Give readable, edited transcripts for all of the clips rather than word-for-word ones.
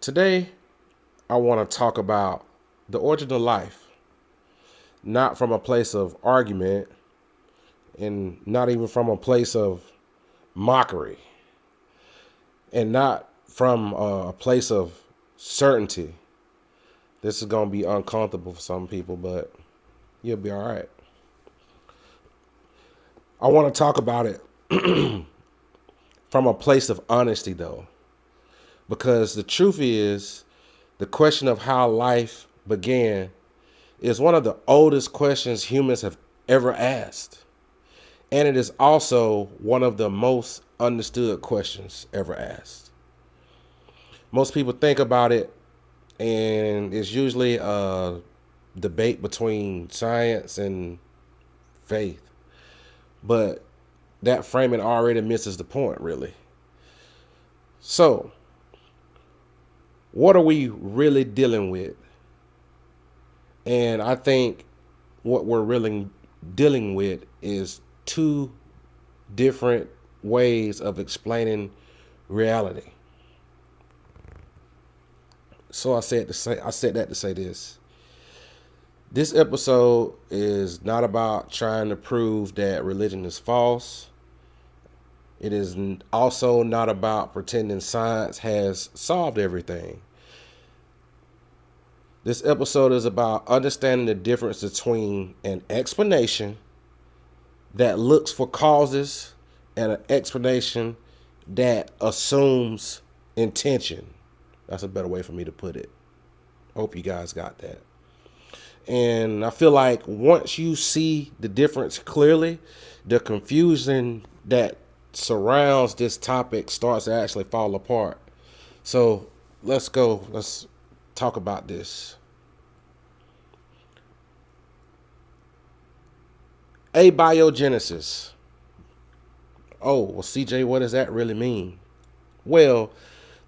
Today, I want to talk about the origin of life, not from a place of argument and not even from a place of mockery and not from a place of certainty. This is going to be uncomfortable for some people, but you'll be all right. I want to talk about it from a place of honesty, though, because the truth is the question of how life began is one of the oldest questions humans have ever asked. And it is also one of the most understood questions ever asked. Most people think about it, and it's usually a debate between science and faith. But that framing already misses the point, really. So, what are we really dealing with? And I think what we're really dealing with is two different ways of explaining reality. So I said that to say this. This episode is not about trying to prove that religion is false. It is also not about pretending science has solved everything. This episode is about understanding the difference between an explanation that looks for causes and an explanation that assumes intention. That's a better way for me to put it. Hope you guys got that. And I feel like once you see the difference clearly, the confusion that surrounds this topic starts to actually fall apart. So let's go. Let's talk about this. Abiogenesis. Oh, well, CJ, what does that really mean? Well,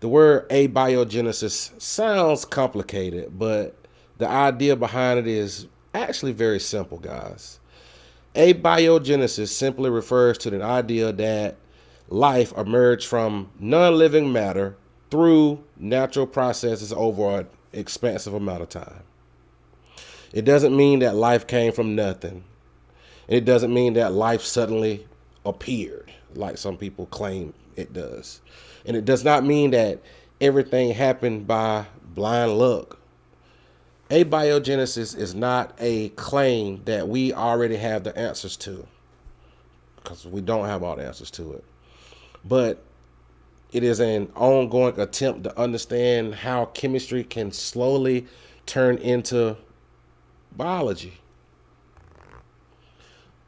the word abiogenesis sounds complicated, but the idea behind it is actually very simple, guys. Abiogenesis simply refers to the idea that life emerged from non-living matter through natural processes over an expansive amount of time. It doesn't mean that life came from nothing. It doesn't mean that life suddenly appeared, like some people claim it does. And it does not mean that everything happened by blind luck. Abiogenesis is not a claim that we already have the answers to, because we don't have all the answers to it. But it is an ongoing attempt to understand how chemistry can slowly turn into biology.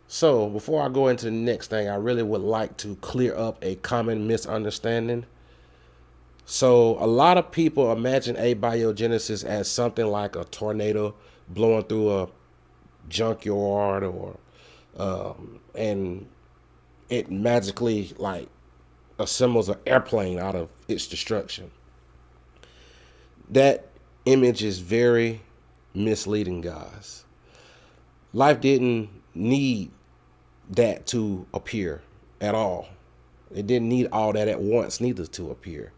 So, before I go into the next thing, I really would like to clear up a common misunderstanding. So, a lot of people imagine abiogenesis as something like a tornado blowing through a junkyard, or and it magically like assembles an airplane out of its destruction. That image is very misleading, guys. Life didn't need that to appear at all. It didn't need all that at once neither to appear.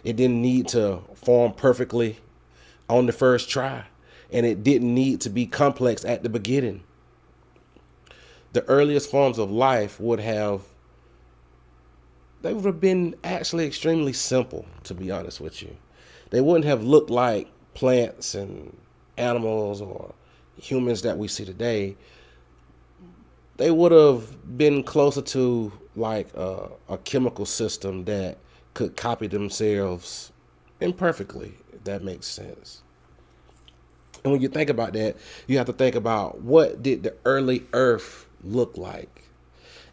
It didn't need to form perfectly on the first try, and it didn't need to be complex at the beginning. The earliest forms of life would have been actually extremely simple, to be honest with you. They wouldn't have looked like plants and animals or humans that we see today. They would have been closer to like a chemical system that could copy themselves imperfectly, if that makes sense. And when you think about that, you have to think about what did the early Earth look like.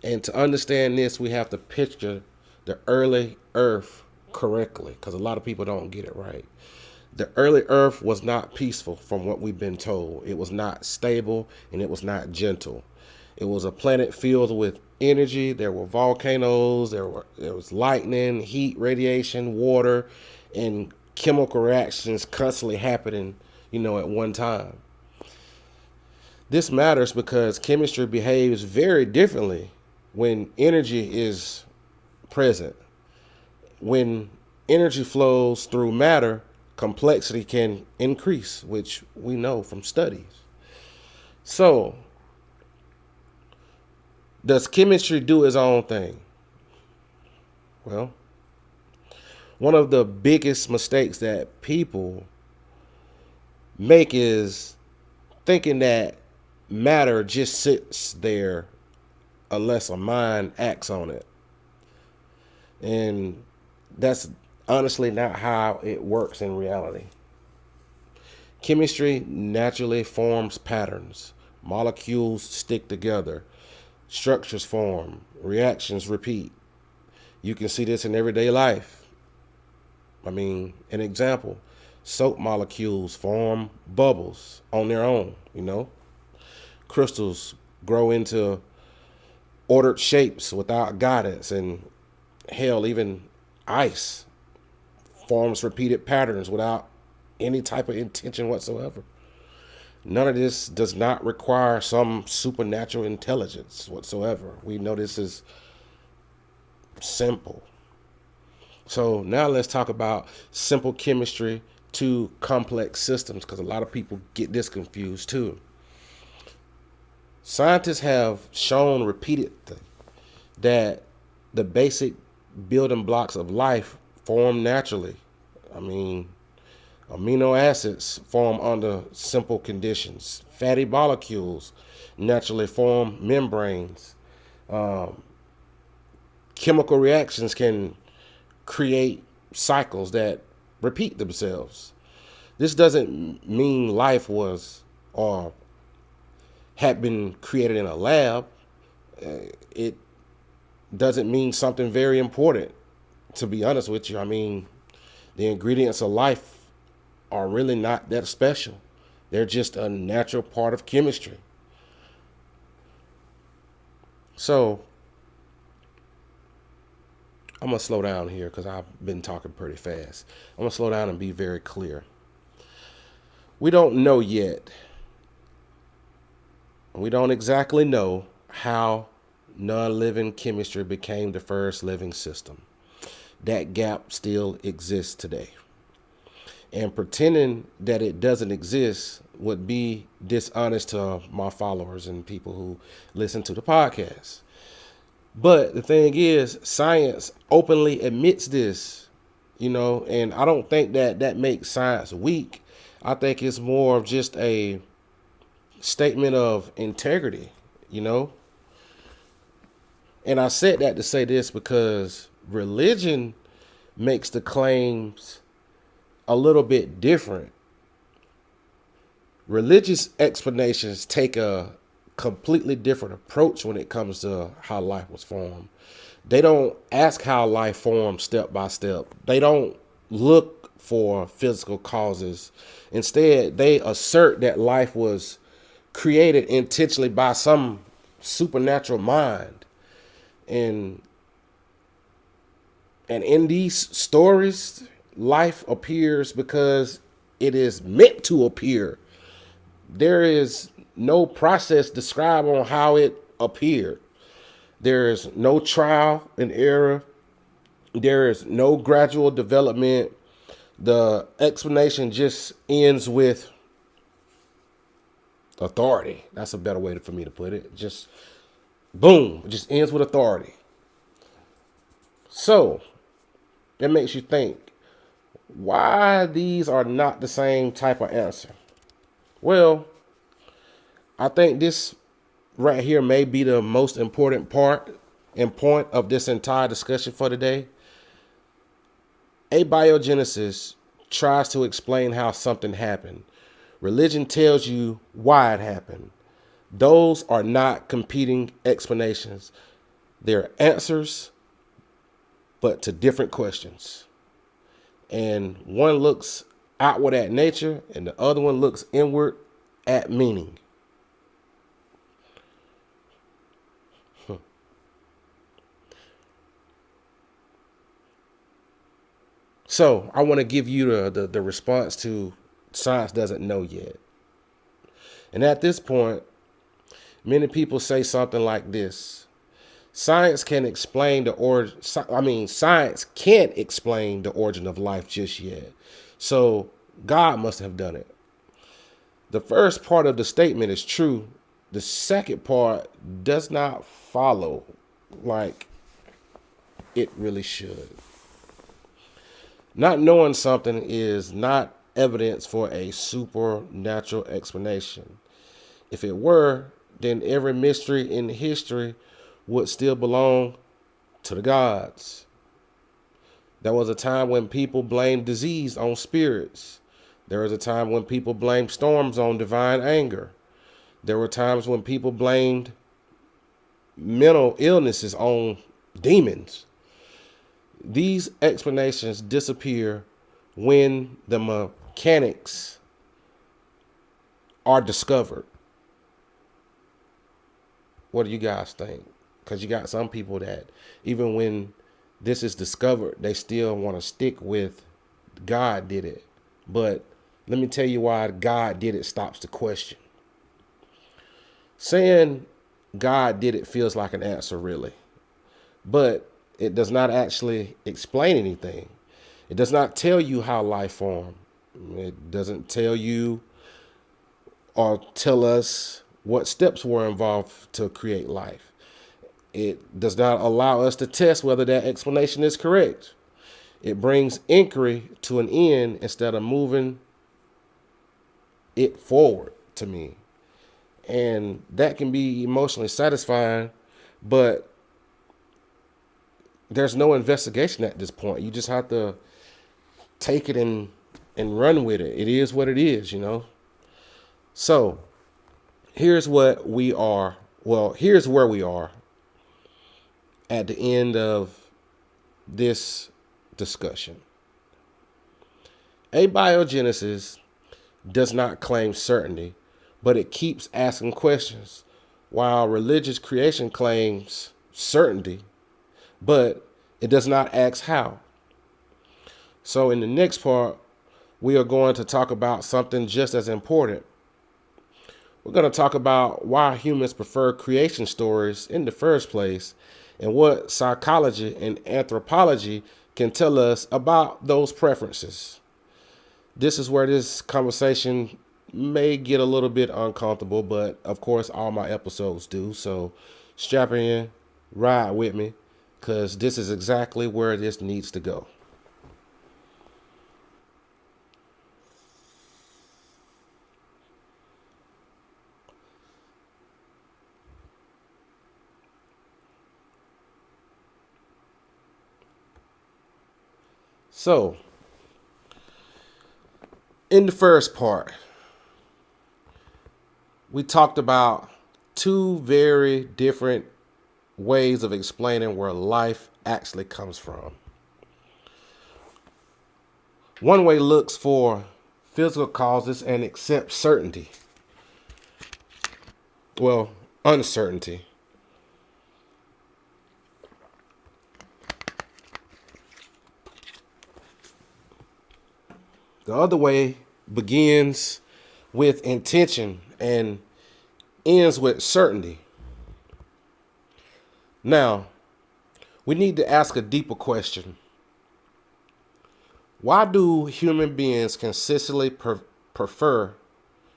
And to understand this, we have to picture the early Earth correctly, because a lot of people don't get it right. The early Earth was not peaceful from what we've been told. It was not stable, and it was not gentle. It was a planet filled with energy. There were volcanoes, there was lightning, heat, radiation, water, and chemical reactions constantly happening, at one time. This matters because chemistry behaves very differently when energy is present. When energy flows through matter, complexity can increase, which we know from studies. So, does chemistry do its own thing? Well, one of the biggest mistakes that people make is thinking that matter just sits there unless a mind acts on it. And that's honestly not how it works in reality. Chemistry naturally forms patterns. Molecules stick together. Structures form. Reactions repeat. You can see this in everyday life. An example, soap molecules form bubbles on their own, Crystals grow into ordered shapes without guidance, and hell, even ice forms repeated patterns without any type of intention whatsoever. None of this does not require some supernatural intelligence whatsoever. We know this is simple. So now let's talk about simple chemistry to complex systems, because a lot of people get this confused too. Scientists have shown repeatedly that the basic building blocks of life form naturally. Amino acids form under simple conditions. Fatty molecules naturally form membranes. Chemical reactions can create cycles that repeat themselves. This doesn't mean life was or had been created in a lab. It doesn't mean something very important, to be honest with you. The ingredients of life are really not that special. They're just a natural part of chemistry. So, I'm going to slow down here because I've been talking pretty fast. I'm going to slow down and be very clear. We don't know yet. We don't exactly know how non-living chemistry became the first living system. That gap still exists today. And pretending that it doesn't exist would be dishonest to my followers and people who listen to the podcast. But the thing is, science openly admits this, and I don't think that makes science weak. I think it's more of just a statement of integrity, And I said that to say this because religion makes the claims a little bit different. Religious explanations take a completely different approach when it comes to how life was formed. They don't ask how life formed step by step. They don't look for physical causes. Instead, they assert that life was created intentionally by some supernatural mind. And in these stories, life appears because it is meant to appear. There is no process described on how it appeared. There is no trial and error. There is no gradual development. The explanation just ends with authority. That's a better way for me to put it. Just boom, it just ends with authority. So it makes you think why these are not the same type of answer. Well, I think this right here may be the most important part and point of this entire discussion for today. Abiogenesis tries to explain how something happened. Religion tells you why it happened. Those are not competing explanations. They're answers, but to different questions. And one looks outward at nature, and the other one looks inward at meaning. So I want to give you the response to science doesn't know yet. And at this point, many people say something like this. Science can explain the origin. Science can't explain the origin of life just yet. So God must have done it. The first part of the statement is true. The second part does not follow like it really should. Not knowing something is not evidence for a supernatural explanation. If it were, then every mystery in history would still belong to the gods. There was a time when people blamed disease on spirits. There was a time when people blamed storms on divine anger. There were times when people blamed mental illnesses on demons. These explanations disappear when the mechanics are discovered. What do you guys think? Because you got some people that even when this is discovered, they still want to stick with God did it. But let me tell you why God did it stops the question. Saying God did it feels like an answer, really. But it does not actually explain anything. It does not tell you how life formed. It doesn't tell you or tell us what steps were involved to create life. It does not allow us to test whether that explanation is correct. It brings inquiry to an end instead of moving it forward to me. And that can be emotionally satisfying, but there's no investigation at this point. You just have to take it and run with it. It is what it is, you know. So here's what we are. Well, here's where we are at the end of this discussion. Abiogenesis does not claim certainty, but it keeps asking questions, while religious creation claims certainty, but it does not ask how. So in the next part, we are going to talk about something just as important. We're going to talk about why humans prefer creation stories in the first place and what psychology and anthropology can tell us about those preferences. This is where this conversation may get a little bit uncomfortable, but of course all my episodes do. So strap in, ride with me, because this is exactly where this needs to go. So, in the first part, we talked about two very different ways of explaining where life actually comes from. One way looks for physical causes and accepts certainty. Well, uncertainty. The other way begins with intention and ends with certainty. Now, we need to ask a deeper question. Why do human beings consistently prefer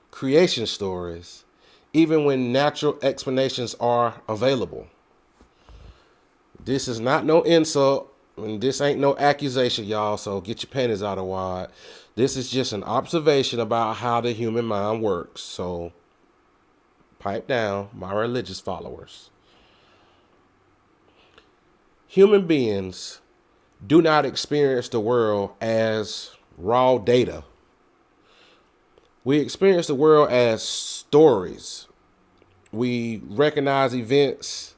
creation stories even when natural explanations are available? This is not no insult, and this ain't no accusation, y'all, so get your panties out of wad. This is just an observation about how the human mind works, so pipe down, my religious followers. Human beings do not experience the world as raw data. We experience the world as stories. We recognize events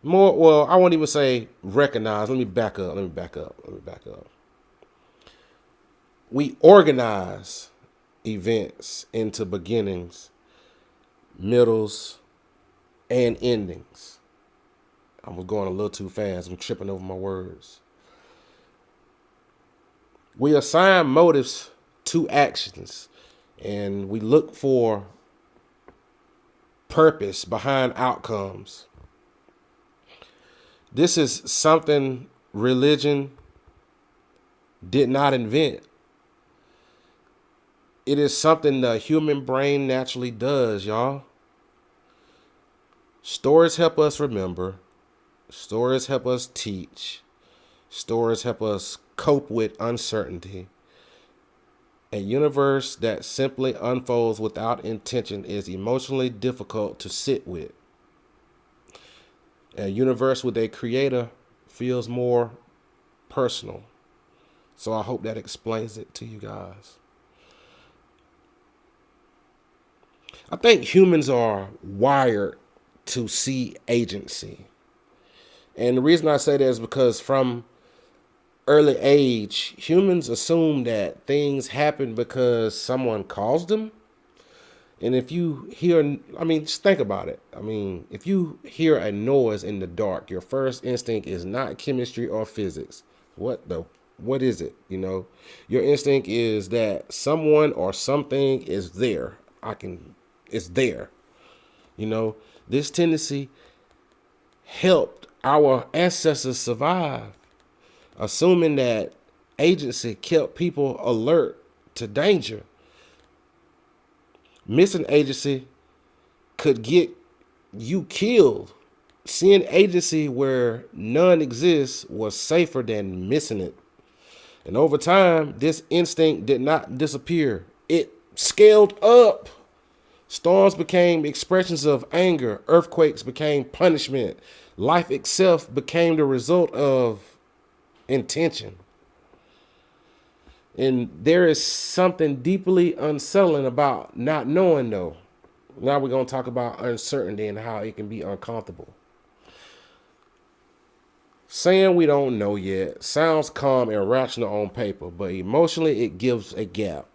more, well, I won't even say recognize. Let me back up. We organize events into beginnings, middles, and endings. I was going a little too fast. I'm tripping over my words. We assign motives to actions, and we look for purpose behind outcomes. This is something religion did not invent. It is something the human brain naturally does, y'all. Stories help us remember. Stories help us teach. Stories help us cope with uncertainty. A universe that simply unfolds without intention is emotionally difficult to sit with. A universe with a creator feels more personal. So I hope that explains it to you guys. I think humans are wired to see agency. And the reason I say that is because from early age, humans assume that things happen because someone caused them. And if you hear, I mean, just think about it. I mean, if you hear a noise in the dark, your first instinct is not chemistry or physics. What is it? Your instinct is that someone or something is there. It's there. You know, this tendency helped our ancestors survive, assuming that agency kept people alert to danger. Missing agency could get you killed. Seeing agency where none exists was safer than missing it. And over time, this instinct did not disappear. It scaled up. Storms became expressions of anger. Earthquakes became punishment. Life itself became the result of intention. And there is something deeply unsettling about not knowing, though. Now we're going to talk about uncertainty and how it can be uncomfortable. Saying we don't know yet sounds calm and rational on paper, but emotionally it gives a gap.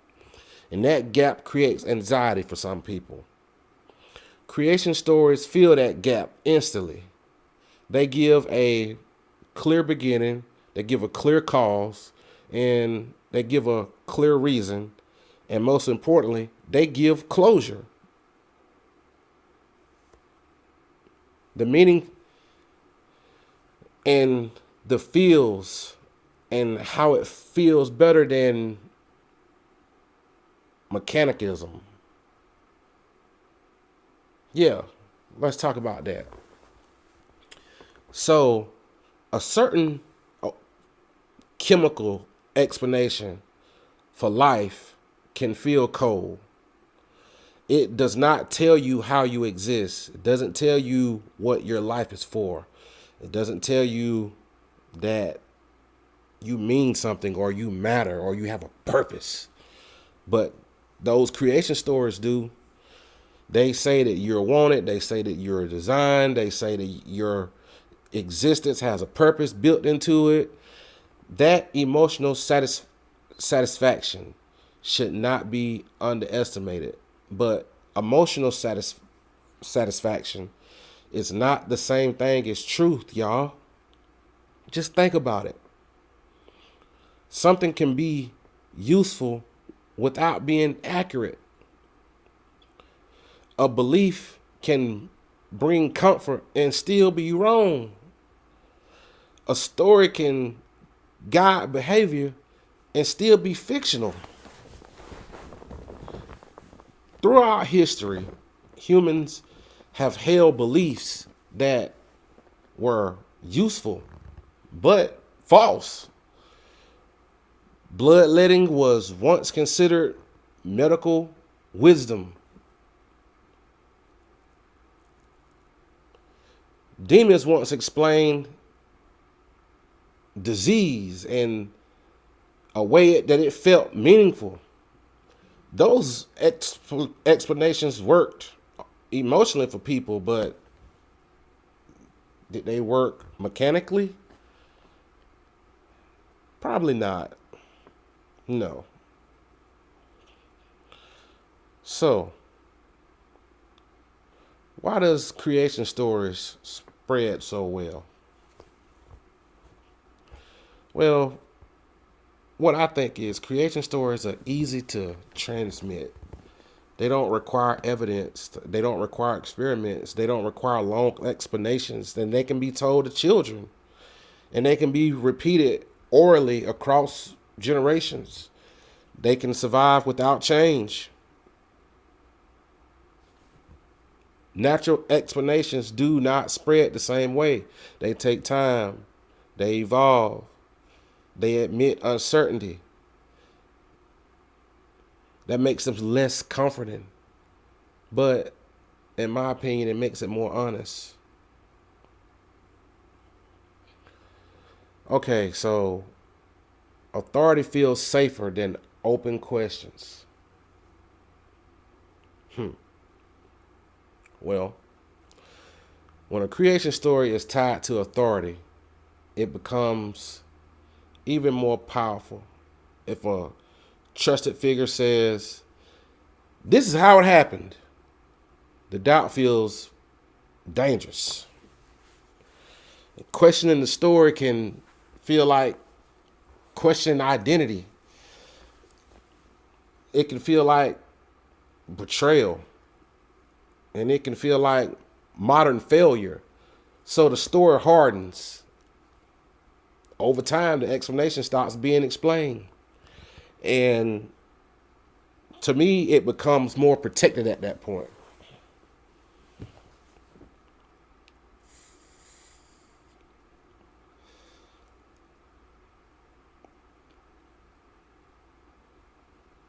And that gap creates anxiety for some people. Creation stories fill that gap instantly. They give a clear beginning, they give a clear cause, and they give a clear reason, and most importantly, they give closure. The meaning and the feels and how it feels better than mechanicism. Yeah, let's talk about that. So, a certain chemical explanation for life can feel cold. It does not tell you how you exist. It doesn't tell you what your life is for. It doesn't tell you that you mean something or you matter or you have a purpose. But those creation stories do. They say that you're wanted. They say that you're designed. They say that your existence has a purpose built into it. That emotional satisfaction should not be underestimated. But emotional satisfaction is not the same thing as truth, y'all. Just think about it. Something can be useful without being accurate. A belief can bring comfort and still be wrong. A story can guide behavior and still be fictional. Throughout history, humans have held beliefs that were useful but false. Bloodletting was once considered medical wisdom. Demons once explained disease in a way that it felt meaningful. Those explanations worked emotionally for people, but did they work mechanically? Probably not. No. So, why does creation stories spread so well? Well, what I think is creation stories are easy to transmit. They don't require evidence. They don't require experiments. They don't require long explanations. Then they can be told to children, and they can be repeated orally across generations. They can survive without change. Natural explanations do not spread the same way. They take time. They evolve. They admit uncertainty. That makes them less comforting. But in my opinion, it makes it more honest. Okay, so authority feels safer than open questions. Well, when a creation story is tied to authority, it becomes even more powerful. If a trusted figure says, "This is how it happened," the doubt feels dangerous. Questioning the story can feel like questioning identity. It can feel like betrayal. And it can feel like modern failure. So the story hardens. Over time, the explanation stops being explained. And to me, it becomes more protected at that point.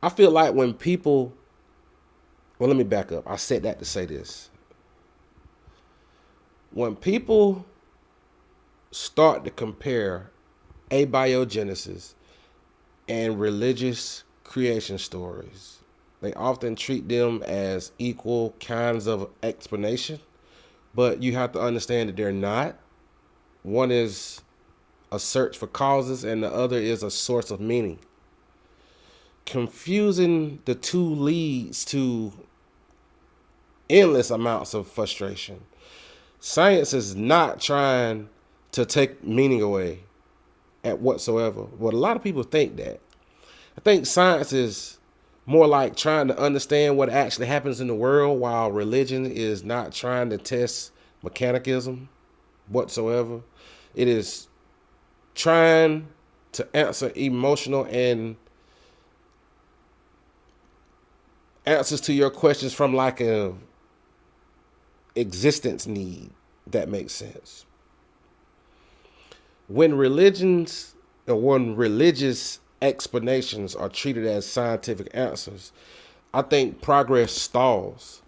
I feel like when people, well, let me back up. I said that to say this. When people start to compare abiogenesis and religious creation stories, they often treat them as equal kinds of explanation, but you have to understand that they're not. One is a search for causes, and the other is a source of meaning. Confusing the two leads to endless amounts of frustration. Science is not trying to take meaning away at whatsoever. But a lot of people think that. I think science is more like trying to understand what actually happens in the world, while religion is not trying to test mechanicism whatsoever. It is trying to answer emotional and answers to your questions from like a existence need. That makes sense. When religious explanations are treated as scientific answers, I think progress stalls.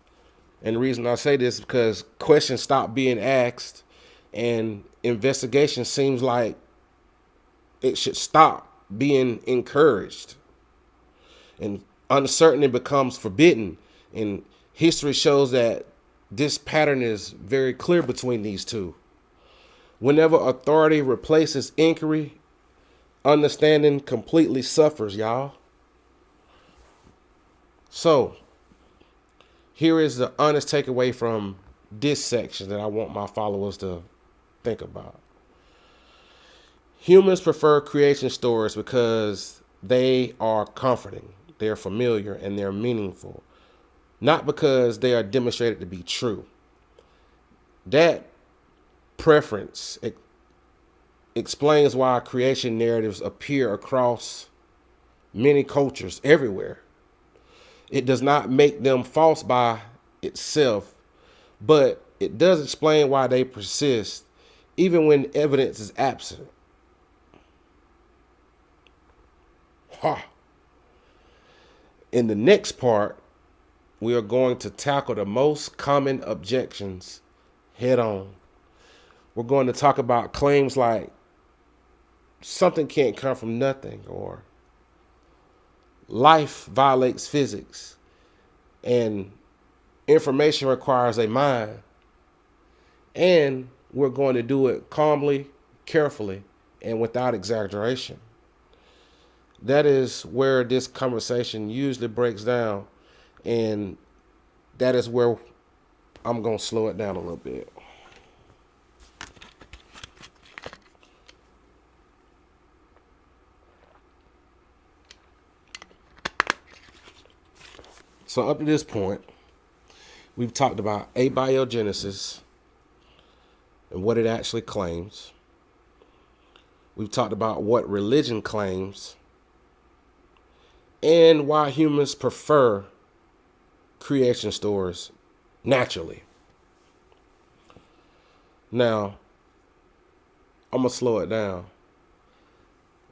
And the reason I say this is because questions stop being asked, and investigation seems like it should stop being encouraged. And uncertainty becomes forbidden. And history shows that this pattern is very clear between these two. Whenever authority replaces inquiry, understanding completely suffers, y'all. So, here is the honest takeaway from this section that I want my followers to think about. Humans prefer creation stories because they are comforting, they're familiar, and they're meaningful, not because they are demonstrated to be true. That preference explains why creation narratives appear across many cultures everywhere. It does not make them false by itself, but it does explain why they persist, even when evidence is absent. Ha! In the next part, we are going to tackle the most common objections head on. We're going to talk about claims like something can't come from nothing, or life violates physics, and information requires a mind. And we're going to do it calmly, carefully, and without exaggeration. That is where this conversation usually breaks down, and that is where I'm going to slow it down a little bit. So up to this point, we've talked about abiogenesis and what it actually claims. We've talked about what religion claims and why humans prefer creation stories naturally. Now, I'm going to slow it down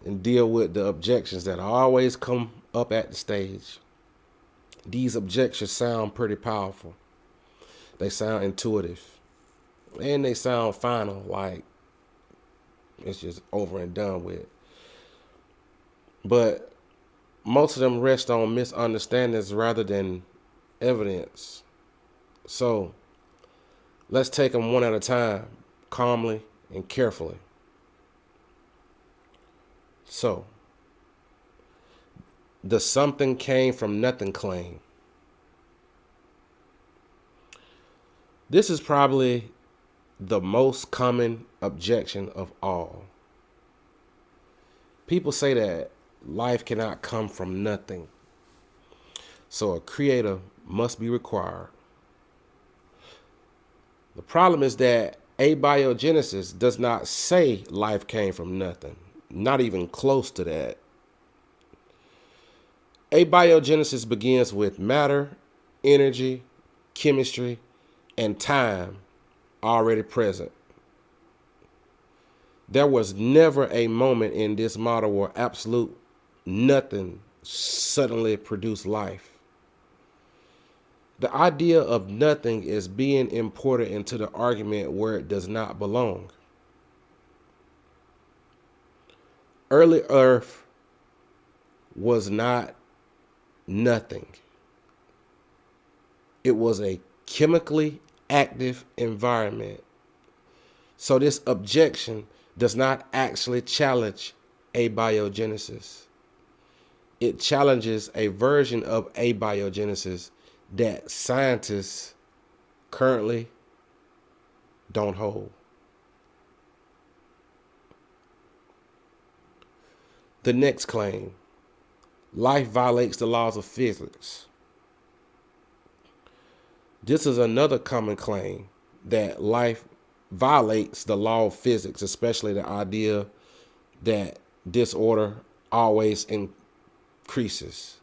and deal with the objections that always come up at the stage. These objections sound pretty powerful. They sound intuitive. And they sound final, like it's just over and done with. But most of them rest on misunderstandings rather than evidence. So let's take them one at a time, calmly and carefully. So, the something came from nothing claim. This is probably the most common objection of all. People say that life cannot come from nothing, so a creator must be required. The problem is that abiogenesis does not say life came from nothing, not even close to that. Abiogenesis begins with matter, energy, chemistry, and time already present. There was never a moment in this model where absolute nothing suddenly produced life. The idea of nothing is being imported into the argument where it does not belong. Early Earth was not nothing. It was a chemically active environment. So this objection does not actually challenge abiogenesis. It challenges a version of abiogenesis that scientists currently don't hold. The next claim: life violates the laws of physics. This is another common claim, that life violates the law of physics, especially the idea that disorder always increases.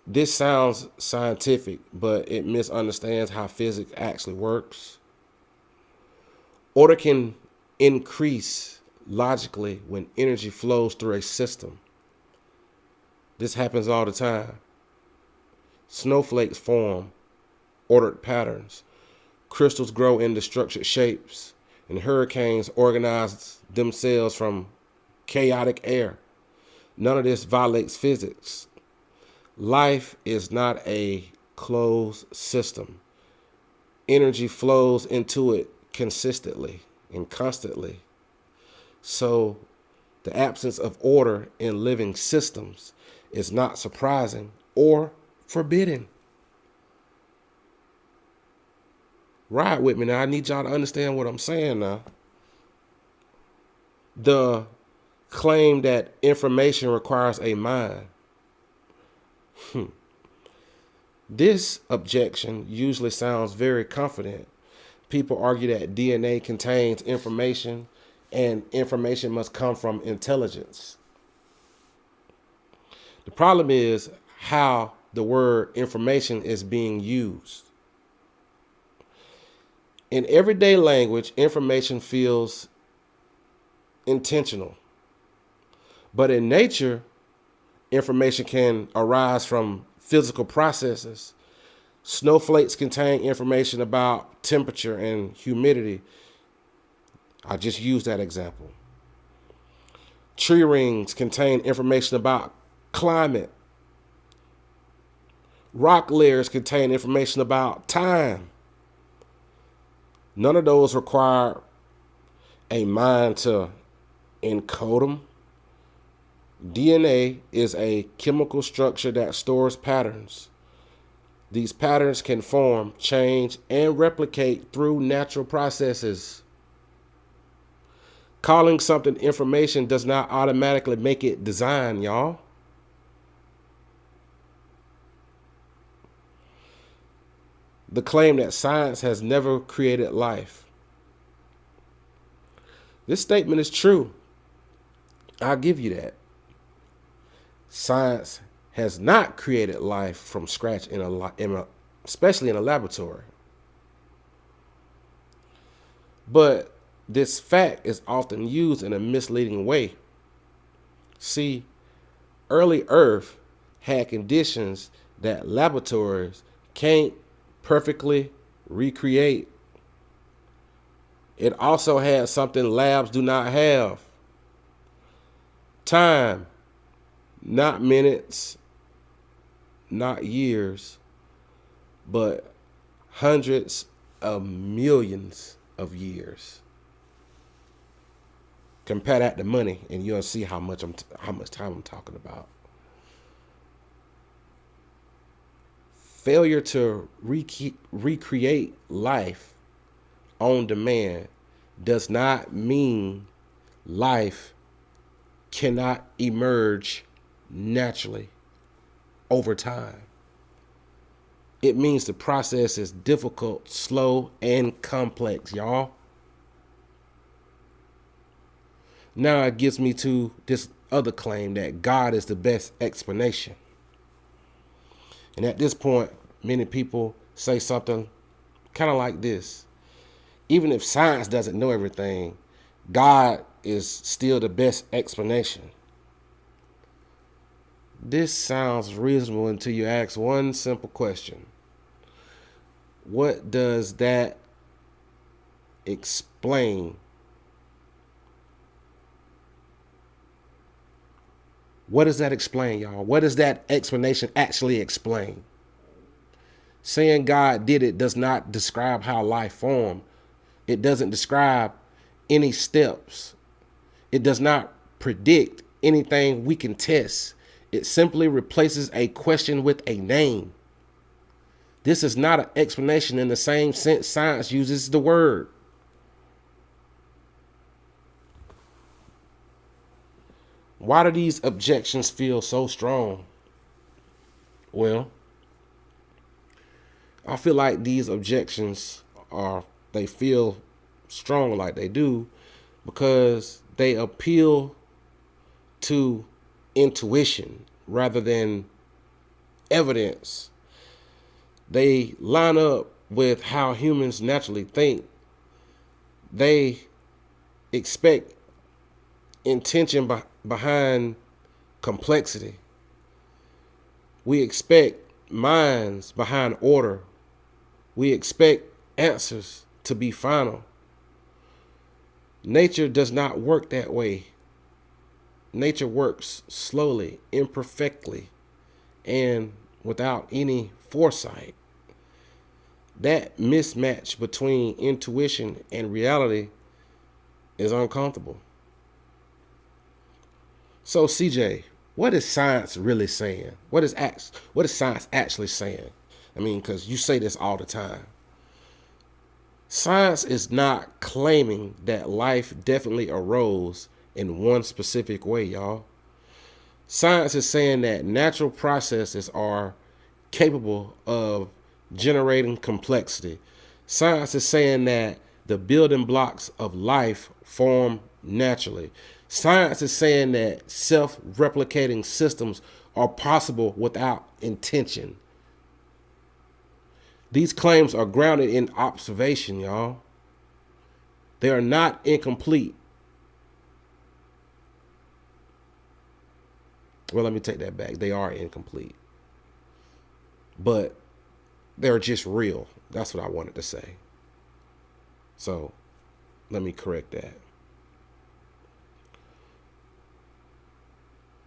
This sounds scientific, but it misunderstands how physics actually works. Order can increase logically when energy flows through a system. This happens all the time. Snowflakes form ordered patterns. Crystals grow into structured shapes, and hurricanes organize themselves from chaotic air. None of this violates physics. Life is not a closed system. Energy flows into it consistently and constantly. So the absence of order in living systems is not surprising or forbidden. Ride with me now. I need y'all to understand what I'm saying now. The claim that information requires a mind. This objection usually sounds very confident. People argue that DNA contains information and information must come from intelligence. The problem is how the word information is being used. In everyday language, information feels intentional. But in nature, information can arise from physical processes. Snowflakes contain information about temperature and humidity. I just used that example. Tree rings contain information about climate. Rock layers contain information about time. None of those require a mind to encode them. DNA is a chemical structure that stores patterns. These patterns can form, change, and replicate through natural processes. Calling something information does not automatically make it design, y'all. the claim that science has never created life. This statement is true. I'll give you that. Science has not created life from scratch especially in a laboratory. But this fact is often used in a misleading way. See, early Earth had conditions that laboratories can't perfectly recreate. It also had something labs do not have: time, not minutes, not years, but hundreds of millions of years. Compare that to money, and you'll see how much time I'm talking about. Failure to recreate life on demand does not mean life cannot emerge naturally over time. It means the process is difficult, slow, and complex, y'all. Now it gets me to this other claim that God is the best explanation. And at this point, many people say something kind of like this: even if science doesn't know everything, God is still the best explanation. This sounds reasonable until you ask one simple question: what does that explain? What does that explain, y'all? What does that explanation actually explain? Saying God did it does not describe how life formed. It doesn't describe any steps. It does not predict anything we can test. It simply replaces a question with a name. This is not an explanation in the same sense science uses the word. Why do these objections feel so strong? Well, I feel like these objections they feel strong like they do because they appeal to intuition rather than evidence. They line up with how humans naturally think. They expect intention behind complexity. We expect minds behind order. We expect answers to be final. Nature does not work that way. Nature works slowly, imperfectly, and without any foresight. That mismatch between intuition and reality is uncomfortable. So, CJ, what is science really saying? What is science actually saying? I mean, because you say this all the time. Science is not claiming that life definitely arose in one specific way, y'all. Science is saying that natural processes are capable of generating complexity. Science is saying that the building blocks of life form naturally. Science is saying that self-replicating systems are possible without intention. These claims are grounded in observation, y'all. They are not incomplete. Well, let me take that back. They are incomplete. But they're just real. That's what I wanted to say. So let me correct that.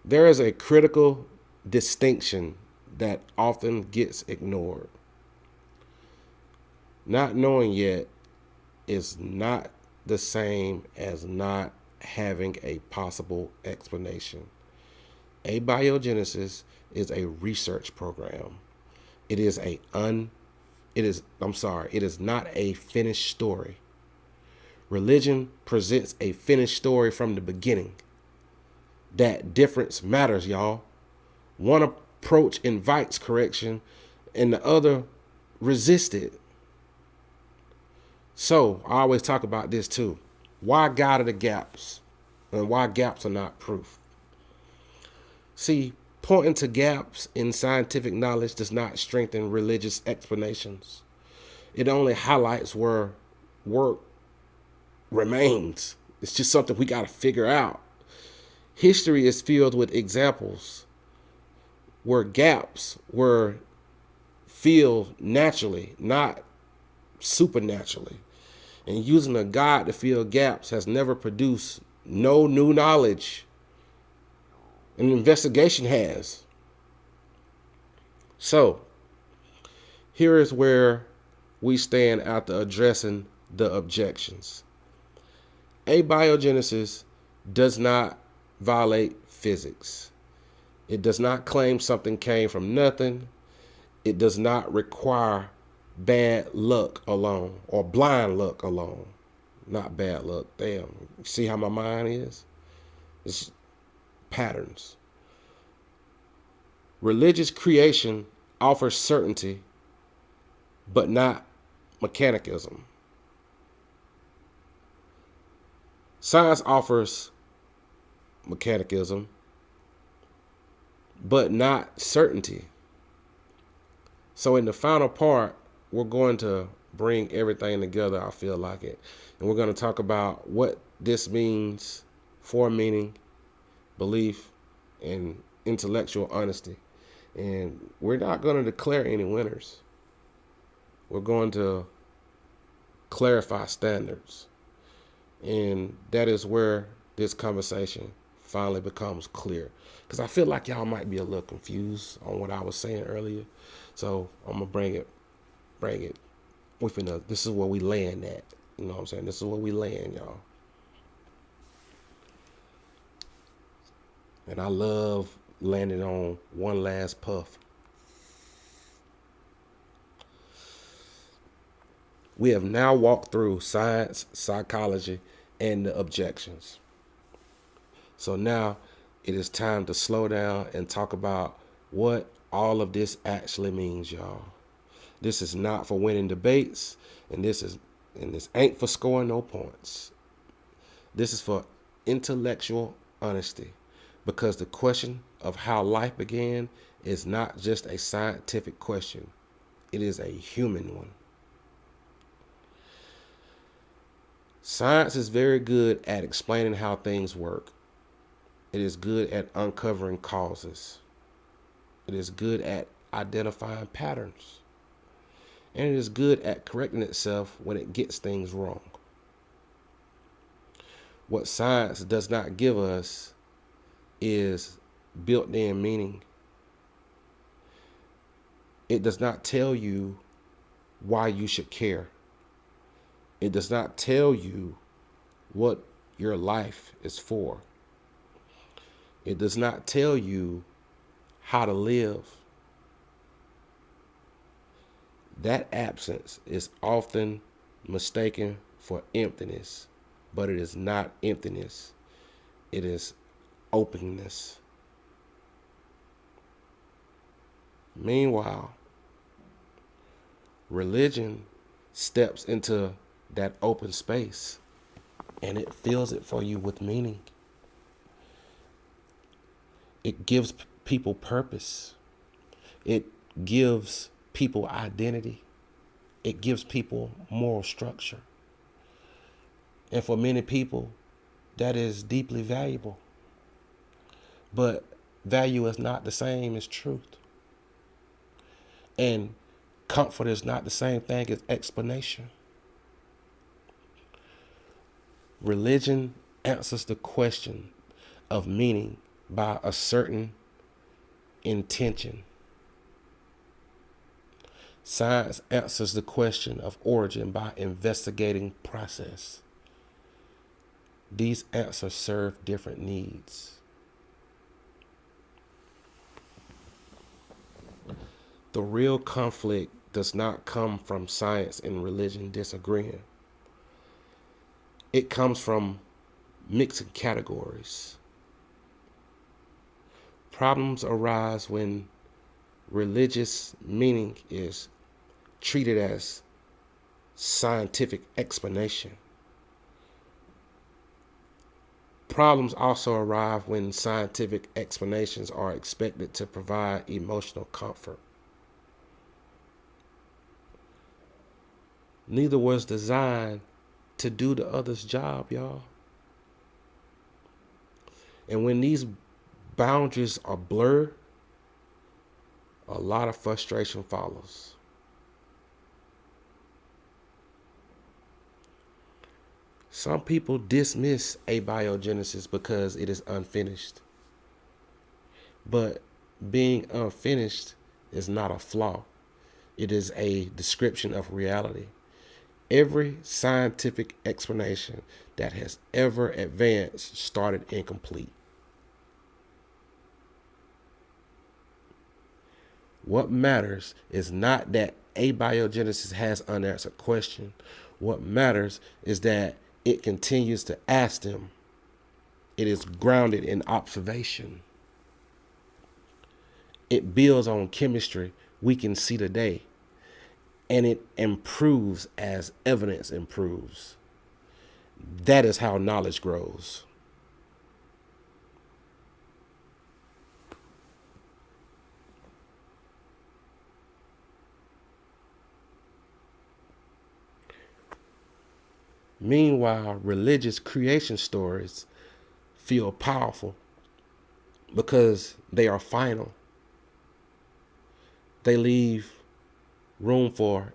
There is a critical distinction that often gets ignored. Not knowing yet is not the same as not having a possible explanation. Abiogenesis is a research program. It is not a finished story. Religion presents a finished story from the beginning. That difference matters, y'all. One approach invites correction, and the other resisted. So I always talk about this too. Why God are the gaps? And why gaps are not proof? See, pointing to gaps in scientific knowledge does not strengthen religious explanations. It only highlights where work remains. It's just something we got to figure out. History is filled with examples where gaps were filled naturally, not supernaturally. And using a God to fill gaps has never produced no new knowledge. An investigation has. So, here is where we stand after addressing the objections. Abiogenesis does not violate physics. It does not claim something came from nothing. It does not require bad luck alone or blind luck alone. Not bad luck. Damn. See how my mind is? It's patterns. Religious creation offers certainty, but not mechanicism. Science offers mechanicism, but not certainty. So in the final part, we're going to bring everything together, I feel like it. And we're going to talk about what this means for meaning, belief, and intellectual honesty. And we're not going to declare any winners. We're going to clarify standards. And that is where this conversation finally becomes clear. Because I feel like y'all might be a little confused on what I was saying earlier. So I'm going to bring it. This is where we land at. You know what I'm saying? This is where we land, y'all. And I love landing on one last puff. We have now walked through science, psychology, and the objections. So now it is time to slow down and talk about what all of this actually means, y'all. This is not for winning debates, and this ain't for scoring no points. This is for intellectual honesty, because the question of how life began is not just a scientific question. It is a human one. Science is very good at explaining how things work. It is good at uncovering causes. It is good at identifying patterns. And it is good at correcting itself when it gets things wrong. What science does not give us is built-in meaning. It does not tell you why you should care. It does not tell you what your life is for. It does not tell you how to live. That absence is often mistaken for emptiness, but it is not emptiness. It is openness. Meanwhile, religion steps into that open space and it fills it for you with meaning. It gives people purpose. It gives people identity. It gives people moral structure. And for many people, that is deeply valuable. But value is not the same as truth. And comfort is not the same thing as explanation. Religion answers the question of meaning by a certain intention. Science answers the question of origin by investigating process. These answers serve different needs. The real conflict does not come from science and religion disagreeing. It comes from mixing categories. Problems arise when religious meaning is treated as scientific explanation. Problems also arise when scientific explanations are expected to provide emotional comfort. Neither was designed to do the other's job, y'all. And when these boundaries are blurred, a lot of frustration follows. Some people dismiss abiogenesis because it is unfinished. But being unfinished is not a flaw. It is a description of reality. Every scientific explanation that has ever advanced started incomplete. What matters is not that abiogenesis has unanswered questions. What matters is that it continues to ask them. It is grounded in observation. It builds on chemistry we can see today, and it improves as evidence improves. That is how knowledge grows. Meanwhile, religious creation stories feel powerful because they are final. They leave room for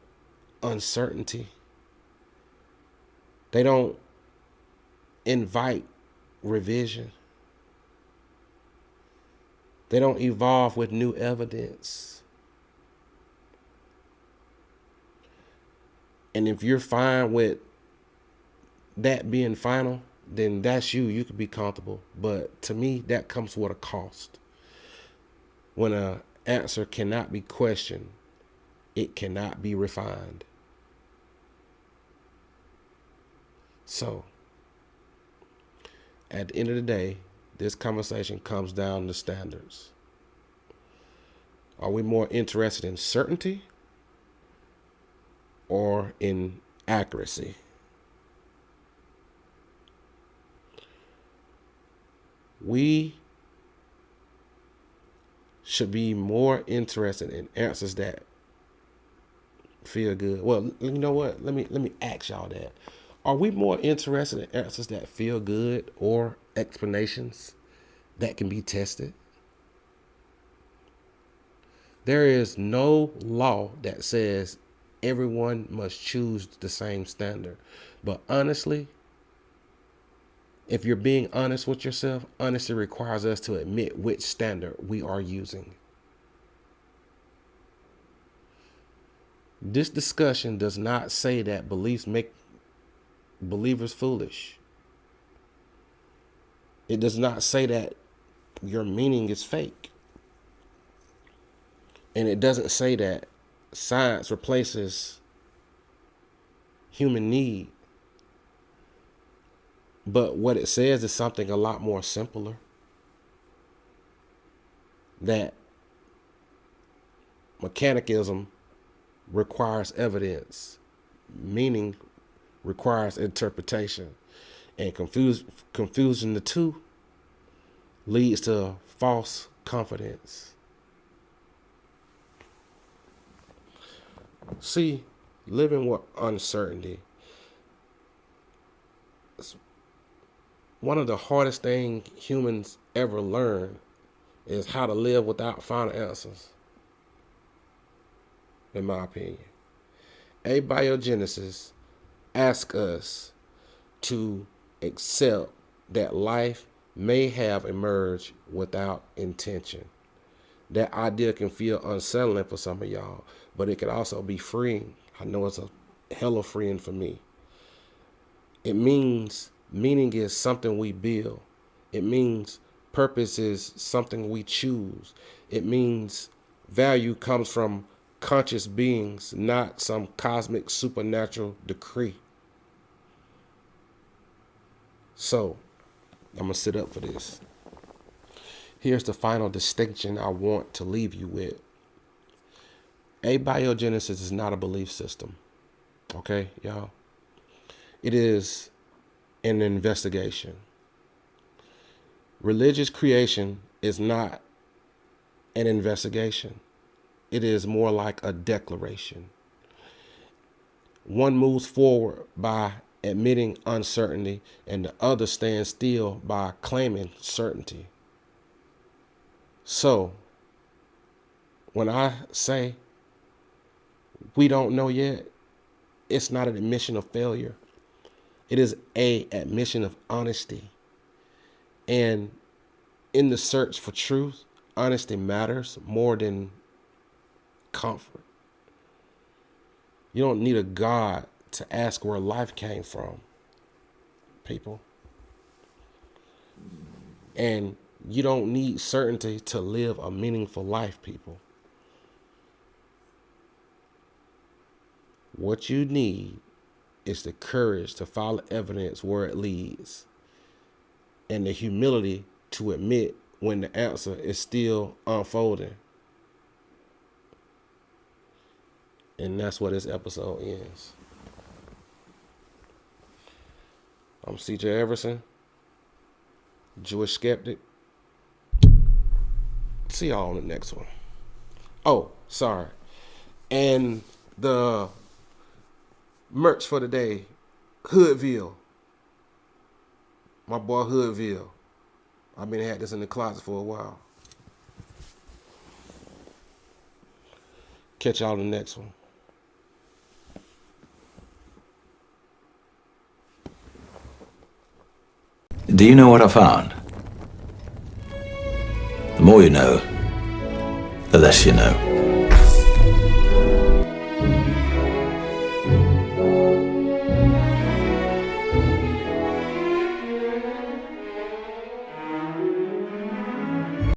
uncertainty. They don't invite revision. They don't evolve with new evidence. And if you're fine with that being final, then that's you. You can be comfortable. But to me, that comes with a cost. When an answer cannot be questioned, it cannot be refined. So, at the end of the day, this conversation comes down to standards. Are we more interested in certainty or in accuracy? We should be more interested in answers that feel good. Well, you know what? Let me ask y'all that. Are we more interested in answers that feel good or explanations that can be tested? There is no law that says everyone must choose the same standard. But honestly, if you're being honest with yourself, honesty requires us to admit which standard we are using. This discussion does not say that beliefs make believers foolish. It does not say that your meaning is fake. And it doesn't say that science replaces human need. But what it says is something a lot more simpler. That mechanicism requires evidence. Meaning requires interpretation. And confusing the two leads to false confidence. See, living with uncertainty is one of the hardest things humans ever learn is how to live without final answers, in my opinion. Abiogenesis asks us to accept that life may have emerged without intention. That idea can feel unsettling for some of y'all, but it can also be freeing. I know it's a hella freeing for me. It means meaning is something we build. It means purpose is something we choose. It means value comes from conscious beings, not some cosmic supernatural decree. So, I'm going to sit up for this. Here's the final distinction I want to leave you with. Abiogenesis is not a belief system. Okay, y'all? It is an investigation. Religious creation is not an investigation. It is more like a declaration. One moves forward by admitting uncertainty, and the other stands still by claiming certainty. So, when I say we don't know yet, it's not an admission of failure. It is an admission of honesty. And in the search for truth, honesty matters more than comfort. You don't need a God to ask where life came from, people. And you don't need certainty to live a meaningful life, people. What you need is the courage to follow evidence where it leads, and the humility to admit when the answer is still unfolding. And that's what this episode ends. I'm CJ Everson, Jewish skeptic. See y'all on the next one. Oh, sorry. And the merch for today, Hoodville. My boy Hoodville. I've been had this in the closet for a while. Catch y'all on the next one. Do you know what I found? The more you know, the less you know.